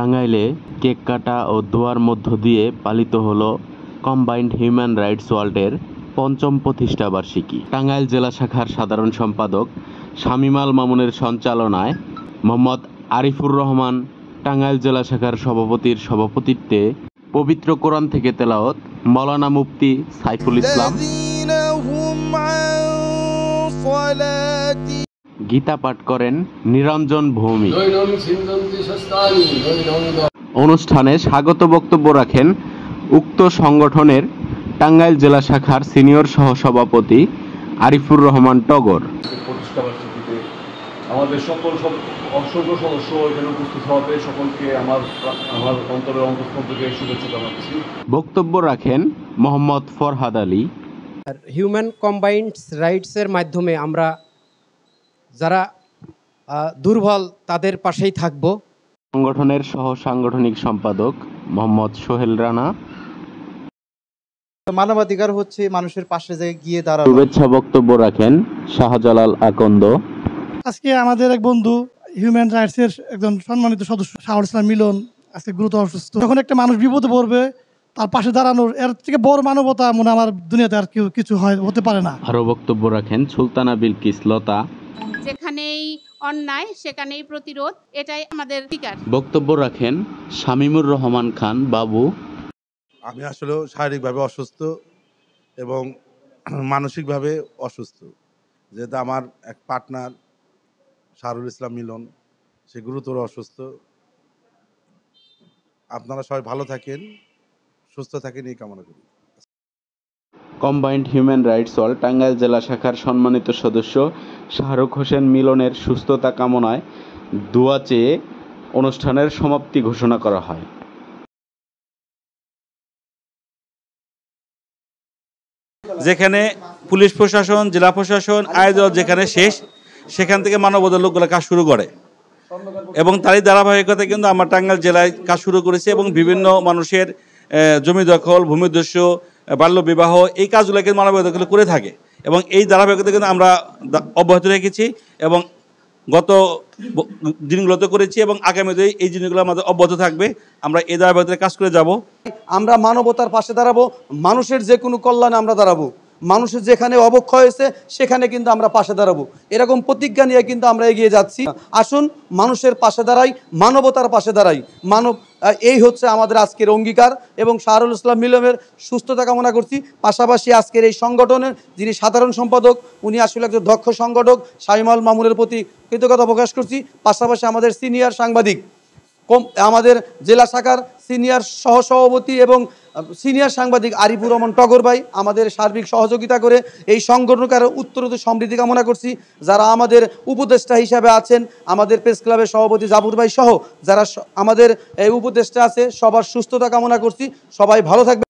টাঙ্গাইলে কেক কাটা ও দোয়ার মধ্য দিয়ে পালিত হলো কম্বাইন্ড হিউম্যান রাইটস ওয়ার্ল্ডের ৫ম প্রতিষ্ঠাবার্ষিকী। টাঙ্গাইল জেলা শাখার সাধারণ সম্পাদক শামীম আল মামুনের সঞ্চালনায় মোহাম্মদ আরিফুর রহমান, টাঙ্গাইল জেলা শাখার সভাপতির সভাপতিত্বে পবিত্র কোরআন থেকে তেলাওয়াত, মাওলানা মুফতি সাইফুল ইসলাম গীতা পাঠ করেন নিরঞ্জন ভৌমিক। অনুষ্ঠানে স্বাগত বক্তব্য রাখেন উক্ত সংগঠনের টাঙ্গাইল জেলা শাখার সিনিয়র সহসভাপতি আরিফুর রহমান টগর। আমাদের সকল অসংখ্য সদস্য এখানে উপস্থিত হওয়াতে সকলকে আমার অন্তরের অন্তঃস্থল থেকে শুভেচ্ছা জানাচ্ছি। বক্তব্য রাখেন মোহাম্মদ ফরহাদ আলী। হিউম্যান কম্বাইন্ড রাইটসের মাধ্যমে আমরা যারা দুর্বল তাদের পাশেই থাকব। সংগঠনের সহ সাংগঠনিক সম্পাদক মোহাম্মদ সোহেল রানা। মানবাধিকার হচ্ছে মানুষের পাশে গিয়ে দাঁড়ানো। শুভেচ্ছা বক্তব্য রাখেন শাহজালাল আকন্দ। আজকে আমাদের এক বন্ধু হিউম্যান রাইটসের একজন সম্মানিত সদস্য শাহুল ইসলাম মিলন আজকে গুরুতর অসুস্থ। যখন একটা মানুষ বিপদে পড়বে তার পাশে দাঁড়ানোর এর থেকে বড় মানবতা মনে আমার দুনিয়াতে আর কিছু হতে পারে না। আরও বক্তব্য রাখেন সুলতানা বিলকিস লতা। যেখানেই অন্যায় সেখানেই প্রতিরোধ, এটাই আমাদের অধিকার। বক্তব্য রাখেন শামীমুর রহমান খান বাবু। আমি আসলে শারীরিকভাবে অসুস্থ এবং মানসিকভাবে অসুস্থ, যেহেতু আমার এক পার্টনার শাহুল ইসলাম মিলন সে গুরুতর অসুস্থ। আপনারা সবাই ভালো থাকেন, সুস্থ থাকেন এই কামনা করি। Combined human rights world Tangail জেলা শাখার সম্মানিত সদস্য শাহরুখ হোসেন মিলনের সুস্থতা কামনায় দোয়া চেয়ে অনুষ্ঠানের সমাপ্তি ঘোষণা করা হয়। যেখানে পুলিশ প্রশাসন, জেলা প্রশাসন, আয়োজন যেখানে শেষ, সেখান থেকে মানবতার লোকগুলো কাজ শুরু করে এবং তারই ধারাবাহিকতা কিন্তু আমরা টাঙ্গাইল জেলায় কাজ শুরু করেছি এবং বিভিন্ন মানুষের জমি দখল, ভূমিদস্যু, বাল্যবিবাহ এই কাজগুলো কিন্তু মানবতাগুলো করে থাকে এবং এই ধারাবাহিকতা কিন্তু আমরা অব্যাহত রেখেছি এবং গত দিনগুলোতে করেছি এবং আগামীতে এই জিনিসগুলো আমাদের অব্যাহত থাকবে। আমরা এই ধারাবাহিকতায় কাজ করে যাব। আমরা মানবতার পাশে দাঁড়াবো, মানুষের যে কোনো কল্যাণে আমরা দাঁড়াবো, মানুষের যেখানে অবক্ষয় হয়েছে সেখানে কিন্তু আমরা পাশে দাঁড়াবো, এরকম প্রতিজ্ঞা নিয়ে কিন্তু আমরা এগিয়ে যাচ্ছি। আসুন মানুষের পাশে দাঁড়াই, মানবতার পাশে দাঁড়াই। এই হচ্ছে আমাদের আজকের অঙ্গীকার এবং শাহুল ইসলাম মিলনের সুস্থতা কামনা করছি। পাশাপাশি আজকের এই সংগঠনের যিনি সাধারণ সম্পাদক, উনি আসলে একজন দক্ষ সংগঠক, শামীম আল মামুনের প্রতি কৃতজ্ঞতা প্রকাশ করছি। পাশাপাশি আমাদের সিনিয়র সাংবাদিক, আমাদের জেলা শাখার সিনিয়র সহসভাপতি এবং সিনিয়র সাংবাদিক আরিফুর রহমান টগর ভাই আমাদের সার্বিক সহযোগিতা করে এই সংগঠনকে আরও উত্তরোত্তর সমৃদ্ধি কামনা করছি। যারা আমাদের উপদেষ্টা হিসাবে আছেন, আমাদের প্রেস ক্লাবের সভাপতি জাফর ভাই সহ যারা আমাদের এই উপদেষ্টা আছে, সবার সুস্থতা কামনা করছি। সবাই ভালো থাকবে।